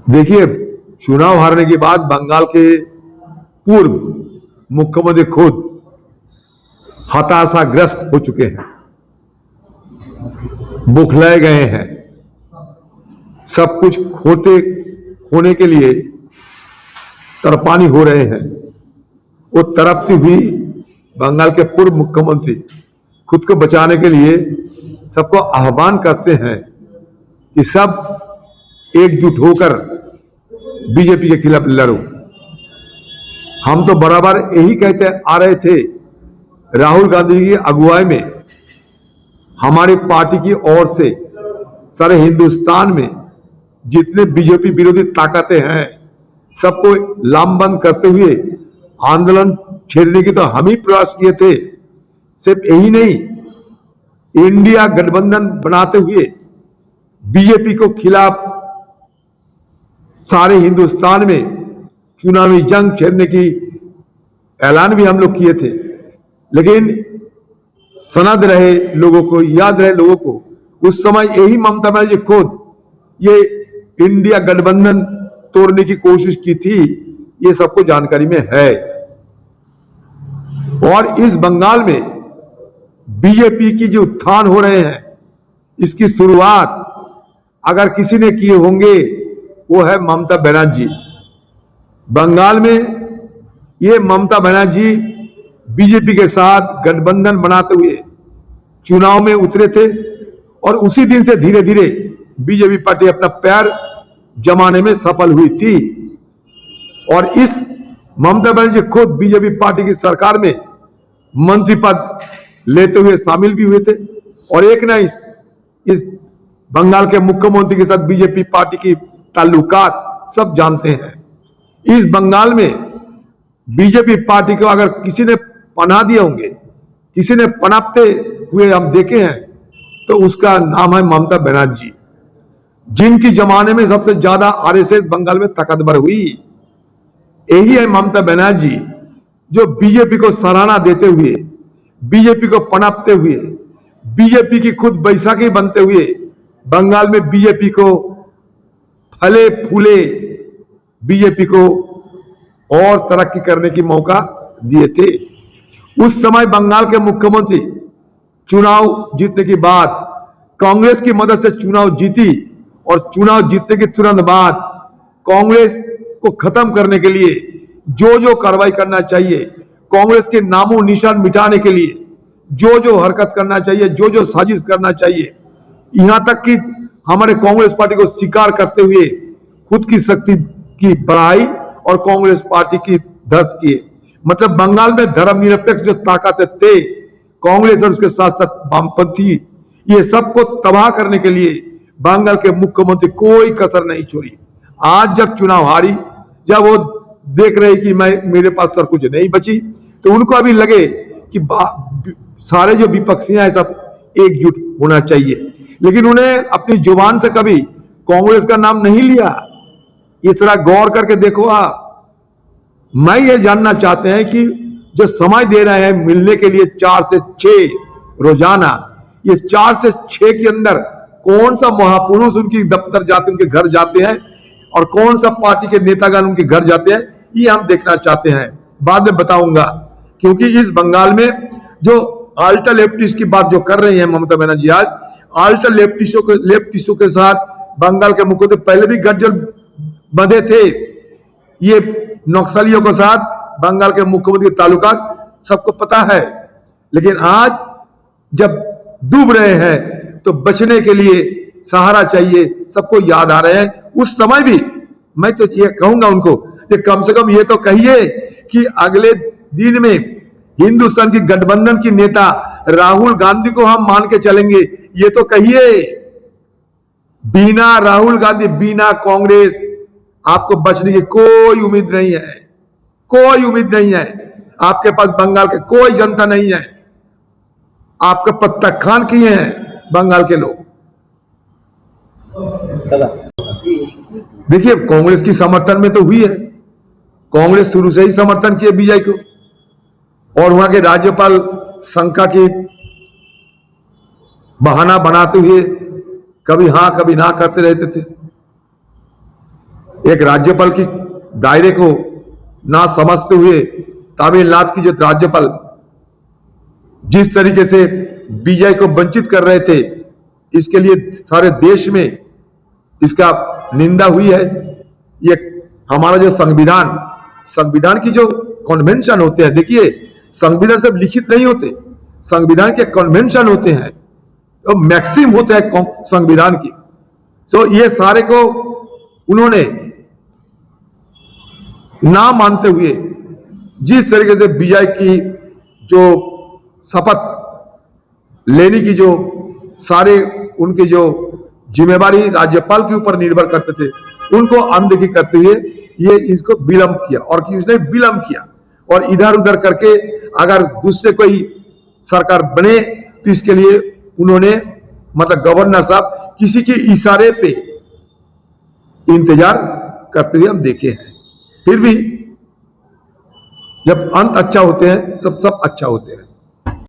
देखिए, चुनाव हारने के बाद बंगाल के पूर्व मुख्यमंत्री खुद हताशाग्रस्त हो चुके हैं, बुखलाए गए हैं। सब कुछ खोने के लिए तरपानी हो रहे हैं। वो तरपती हुई बंगाल के पूर्व मुख्यमंत्री खुद को बचाने के लिए सबको आह्वान करते हैं कि सब एकजुट होकर बीजेपी के खिलाफ लड़ो। हम तो बराबर यही कहते आ रहे थे। राहुल गांधी की अगुवाई में हमारी पार्टी की ओर से सारे हिंदुस्तान में जितने बीजेपी विरोधी ताकतें हैं सबको लामबंद करते हुए आंदोलन छेड़ने की तो हम ही प्रयास किए थे। सिर्फ यही नहीं, इंडिया गठबंधन बनाते हुए बीजेपी को खिलाफ सारे हिंदुस्तान में चुनावी जंग छेड़ने की ऐलान भी हम लोग किए थे। लेकिन सनद रहे लोगों को, याद रहे लोगों को, उस समय यही ममता बनर्जी खुद ये इंडिया गठबंधन तोड़ने की कोशिश की थी। ये सबको जानकारी में है। और इस बंगाल में बीजेपी की जो उत्थान हो रहे हैं, इसकी शुरुआत अगर किसी ने किए होंगे वो है ममता बनर्जी। बंगाल में ये ममता बनर्जी बीजेपी के साथ गठबंधन बनाते हुए चुनाव में उतरे थे और उसी दिन से धीरे धीरे बीजेपी पार्टी अपना पैर जमाने में सफल हुई थी। और इस ममता बनर्जी खुद बीजेपी पार्टी की सरकार में मंत्री पद लेते हुए शामिल भी हुए थे। और एक ना इस बंगाल के मुख्यमंत्री के साथ बीजेपी पार्टी की ताल्लुकात सब जानते हैं। इस बंगाल में बीजेपी पार्टी को अगर किसी ने पनाह दिए होंगे, किसी ने पनापते हुए हम देखे हैं, तो उसका नाम है ममता बनर्जी, जिनकी जमाने में सबसे ज्यादा आरएसएस बंगाल में ताकतवर हुई। यही है ममता बनर्जी जो बीजेपी को सराहना देते हुए, बीजेपी को पनापते हुए, बीजेपी की खुद बैसाखी बनते हुए बंगाल में बीजेपी को फले फूले, बीजेपी को और तरक्की करने की मौका दिए थे। उस समय बंगाल के मुख्यमंत्री चुनाव जीतने के बाद कांग्रेस की मदद से चुनाव जीती और चुनाव जीतने के तुरंत बाद कांग्रेस को खत्म करने के लिए जो जो कार्रवाई करना चाहिए, कांग्रेस के नामों निशान मिटाने के लिए जो जो हरकत करना चाहिए, जो जो साजिश करना चाहिए, यहां तक कि हमारे कांग्रेस पार्टी को स्वीकार करते हुए खुद की शक्ति की बढ़ाई और कांग्रेस पार्टी की ध्वस्त किए। मतलब बंगाल में धर्मनिरपेक्ष जो ताकतें थे, कांग्रेस और उसके साथ साथ वामपंथी, ये सबको तबाह करने के लिए बंगाल के मुख्यमंत्री कोई कसर नहीं छोड़ी। आज जब चुनाव हारी, जब वो देख रहे कि मेरे पास सर कुछ नहीं बची, तो उनको अभी लगे कि सारे जो विपक्षियां हैं सब एकजुट होना चाहिए। लेकिन उन्हें अपनी जुबान से कभी कांग्रेस का नाम नहीं लिया। ये थोड़ा गौर करके देखो आप। मैं ये जानना चाहते हैं कि जो समय दे रहे हैं मिलने के लिए 4 से 6 रोजाना, ये 4 से 6 के अंदर कौन सा महापुरुष उनकी दफ्तर जाते, उनके घर जाते हैं और कौन सा पार्टी के नेतागण उनके घर जाते हैं, ये हम देखना चाहते हैं। बाद में बताऊंगा, क्योंकि इस बंगाल में जो अल्ट्रा लेफ्टिस्ट की बात जो कर रही है ममता बनर्जी, आज अल्ट्रा लेफ्टिस्टों के साथ बंगाल के मुख्यमंत्री पहले भी गठजोड़ बंधे थे। ये नक्सलियों के साथ बंगाल के मुख्यमंत्री के ताल्लुकात सबको पता है। लेकिन आज जब डूब रहे हैं तो बचने के लिए सहारा चाहिए, सबको याद आ रहे हैं। उस समय भी मैं तो ये कहूंगा उनको कि कम से कम ये तो कहिए कि अगले दिन में हिंदुस्तान की गठबंधन की नेता राहुल गांधी को हम मान के चलेंगे, ये तो कहिए। बिना राहुल गांधी, बिना कांग्रेस आपको बचने की कोई उम्मीद नहीं है, कोई उम्मीद नहीं है। आपके पास बंगाल के कोई जनता नहीं है, आपका प्रत्याख्यान किए हैं बंगाल के लोग। देखिए, कांग्रेस की समर्थन में तो हुई है, कांग्रेस शुरू से ही समर्थन किए बीजेपी को, और वहां के राज्यपाल शंका की बहाना बनाते हुए कभी हां कभी ना करते रहते थे। एक राज्यपाल की दायरे को ना समझते हुए तमिलनाडु की जो राज्यपाल जिस तरीके से बीजेपी को वंचित कर रहे थे, इसके लिए सारे देश में इसका निंदा हुई है। ये हमारा जो संविधान की जो कन्वेंशन होते हैं, देखिए संविधान सब लिखित नहीं होते, संविधान के कन्वेंशन होते हैं, तो मैक्सिम होते हैं संविधान की। सो ये सारे को उन्होंने ना मानते हुए जिस तरीके से बीजेपी की जो शपथ लेने की जो सारे उनकी जो जिम्मेवारी राज्यपाल के ऊपर निर्भर करते थे, उनको अनदेखी करते हुए ये इसको विलंब किया, और कि उसने विलंब किया और इधर उधर करके अगर दूसरे कोई सरकार बने तो इसके लिए उन्होंने मतलब गवर्नर साहब किसी के इशारे पे इंतजार करते हुए हम देखे हैं। फिर भी जब अंत अच्छा होते हैं सब अच्छा होते हैं।